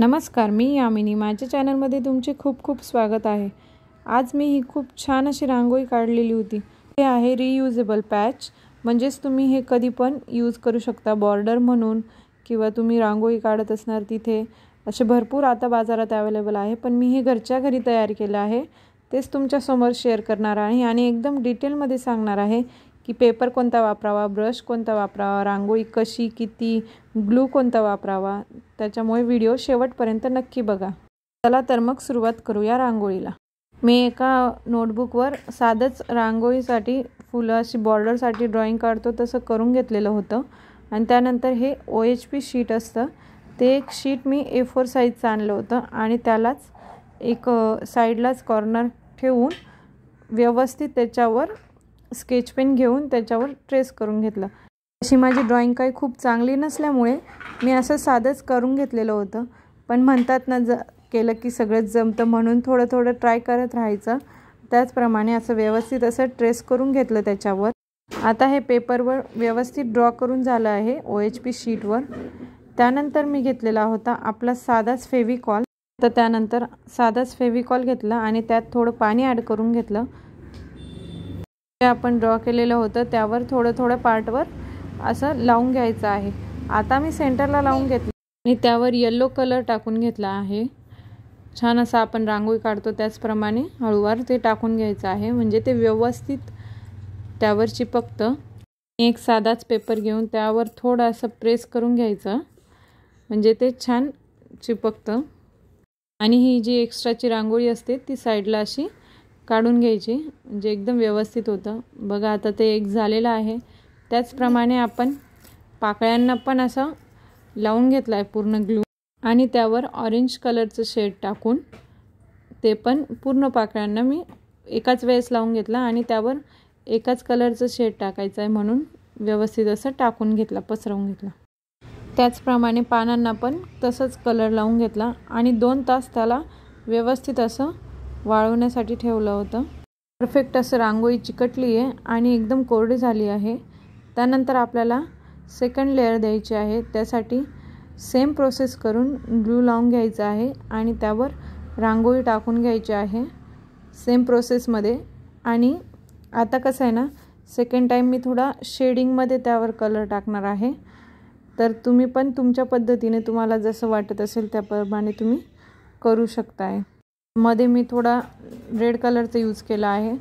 नमस्कार, मी यामिनी. माझ्या चॅनलमध्ये तुमचे खूप खूप स्वागत आहे. आज मी ही खूप छान अशी रांगोळी काढलेली होती. हे आहे रियुजेबल पॅच, म्हणजेच तुम्ही हे कधी पण यूज करू शकता बॉर्डर म्हणून, किंवा तुम्ही रांगोळी काढत असणार तिथे असे भरपूर आता बाजारात अवेलेबल आहे. पण मी हे घरच्या घरी तयार केलं आहे, तेच तुमच्यासमोर शेअर करणार आहे आणि एकदम डिटेलमध्ये सांगणार आहे की पेपर कोणता वापरावा, ब्रश कोणता वापरावा, रांगोळी कशी, किती, ग्लू कोणता वापरावा. त्याच्यामुळे व्हिडिओ शेवटपर्यंत नक्की बघा. चला तर मग सुरुवात करूया रांगोळीला. मी एका नोटबुकवर साधंच रांगोळीसाठी फुलं अशी बॉर्डरसाठी ड्रॉइंग काढतो तसं करून घेतलेलं होतं. आणि त्यानंतर हे OHP शीट असतं, ते एक शीट मी A4 साईजचं आणलं होतं आणि त्यालाच एक साईडलाच कॉर्नर ठेवून व्यवस्थित त्याच्यावर स्केच पेन घेऊन त्याच्यावर ट्रेस करून घेतलं. अशी माझी ड्रॉइंग काही खूप चांगली नसल्यामुळे मी असं साधंच करून घेतलेलं होतं. पण म्हणतात ना, केलं की सगळंच जमतं, म्हणून थोडं थोडं ट्राय करत राहायचं. त्याचप्रमाणे असं व्यवस्थित असं ट्रेस करून घेतलं त्याच्यावर. आता हे पेपरवर व्यवस्थित ड्रॉ करून झालं आहे OHP शीटवर. त्यानंतर मी घेतलेला होता आपला साधाच फेविकॉल. तर त्यानंतर साधाच फेविकॉल घेतला आणि त्यात थोडं पाणी ॲड करून घेतलं. आपण ड्रॉ केलेलं होतं त्यावर थोडं थोडं पार्टवर असं लावून घ्यायचं आहे. आता मी सेंटरला लावून घेतलं आणि त्यावर येलो कलर टाकून घेतला आहे. छान असं आपण रांगोळी काढतो त्याचप्रमाणे हळूवार ते टाकून घ्यायचं आहे, म्हणजे ते व्यवस्थित त्यावर चिपकतं. एक साधाच पेपर घेऊन त्यावर थोडं असं प्रेस करून घ्यायचं, म्हणजे ते छान चिपकतं. आणि ही जी एक्स्ट्राची रांगोळी असते ती साईडला अशी काढून घ्यायची, म्हणजे एकदम व्यवस्थित होतं. बघा आता ते एक झालेलं आहे. त्याचप्रमाणे आपण पाकळ्यांना पण असं लावून घेतलं आहे पूर्ण ग्लू, आणि त्यावर ऑरेंज कलरचं शेड टाकून ते पण पूर्ण पाकळ्यांना मी एकाच वेळेस लावून घेतला आणि त्यावर एकाच कलरचं शेड टाकायचं आहे म्हणून व्यवस्थित असं टाकून घेतला, पसरवून घेतला. त्याचप्रमाणे पानांना पण तसंच कलर लावून घेतला आणि 2 तास त्याला व्यवस्थित असं वाळवण्यासाठी ठेवलं होतं. परफेक्ट असं रांगोळी चिकटली आहे आणि एकदम कोरडी झाली आहे. त्यानंतर आपल्याला सेकंड लेअर द्यायची आहे. त्यासाठी सेम प्रोसेस करून ग्लू लावून घ्यायचं आहे आणि त्यावर रांगोळी टाकून घ्यायची आहे सेम प्रोसेसमध्ये. आणि आता कसं आहे ना, सेकंड टाईम मी थोडा शेडिंगमध्ये त्यावर कलर टाकणार आहे. तर तुम्ही पण तुमच्या पद्धतीने तुम्हाला जसं वाटत असेल त्याप्रमाणे तुम्ही करू शकताय. मध्ये मी थोडा रेड कलरचा यूज केला आहे.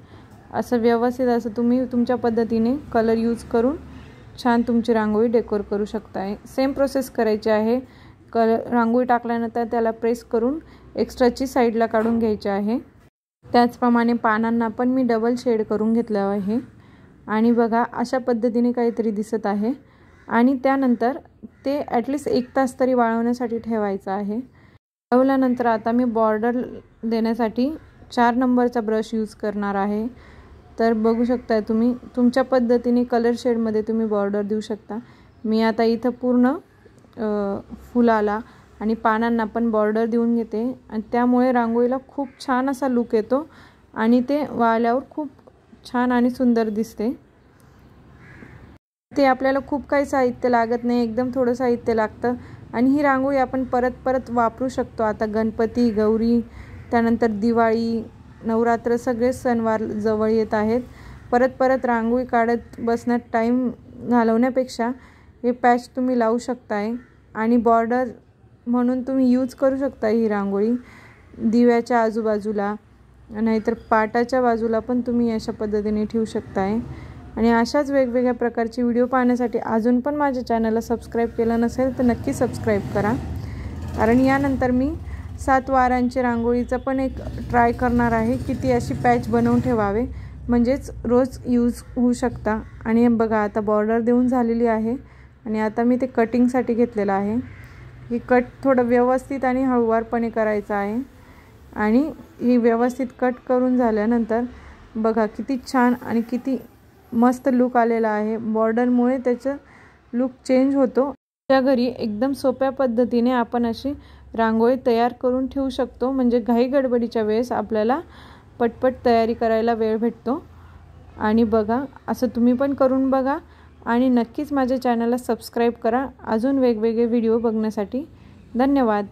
असं व्यवस्थित असं तुम्ही तुमच्या पद्धतीने कलर यूज करून छान तुमची रांगोळी डेकोर करू शकताय. सेम प्रोसेस करायची आहे. रांगोळी टाकल्यानंतर त्याला प्रेस करून एक्स्ट्राची साईडला काढून घ्यायची आहे. त्याचप्रमाणे पानांना पण मी डबल शेड करून घेतलं आहे आणि बघा अशा पद्धतीने काहीतरी दिसत आहे. आणि त्यानंतर ते ॲटलिस्ट 1 तास तरी वाळवण्यासाठी ठेवायचं आहे. वाळवल्यानंतर आता मी बॉर्डर देण्यासाठी 4 नंबरचा ब्रश यूज करणार आहे. तर बघू शकताय तुम्ही तुमच्या पद्धतीने कलर शेडमध्ये तुम्ही बॉर्डर देऊ शकता. मी आता इथं पूर्ण फुलाला आणि पानांना पण बॉर्डर देऊन घेते आणि त्यामुळे रांगोळीला खूप छान असा लुक येतो आणि ते वाळल्यावर खूप छान आणि सुंदर दिसते. ते आपल्याला खूप काही साहित्य लागत नाही, एकदम थोडं साहित्य लागतं आणि ही रांगोळी आपण परत परत वापरू शकतो. आता गणपती, गौरी, त्यानंतर दिवाळी, नवरात्र सगळे सणवार जवळ येत आहेत. परत परत रांगोळी काढत बसण्यात टाईम घालवण्यापेक्षा हे पॅच तुम्ही लावू शकताय आणि बॉर्डर म्हणून तुम्ही यूज करू शकता. ही रांगोळी दिव्याच्या आजूबाजूला नाहीतर पाटाच्या बाजूला पण तुम्ही अशा पद्धतीने ठेवू शकताय. आणि अशाच वेगवेगळ्या प्रकारचे व्हिडिओ पाहण्यासाठी अजून पण माझ्या चॅनलला सबस्क्राईब केलं नसेल तर नक्की सबस्क्राईब करा, कारण यानंतर मी 7 वारांची रांगोळीचं पण एक ट्राय करणार आहे की ती अशी पॅच बनवून ठेवावे, म्हणजेच रोज यूज होऊ शकता. आणि बघा आता बॉर्डर देऊन झालेली आहे आणि आता मी ते कटिंगसाठी घेतलेलं आहे. ही कट थोडं व्यवस्थित आणि हळूवारपणे करायचं आहे. आणि ही व्यवस्थित कट करून झाल्यानंतर बघा किती छान आणि किती मस्त लुक आलेला आहे. बॉर्डरमुळे त्याचं लुक चेंज होतो. त्या घरी एकदम सोप्या पद्धतीने आपण अशी रांगोळी तयार करून ठेवू शकतो, म्हणजे घाई गडबडीच्या वेळेस आपल्याला पटपट तयारी करायला वेळ भेटतो. आणि बघा असं तुम्ही पण करून बघा आणि नक्कीच माझ्या चॅनलला सबस्क्राईब करा अजून वेगवेगळे व्हिडिओ बघण्यासाठी. धन्यवाद.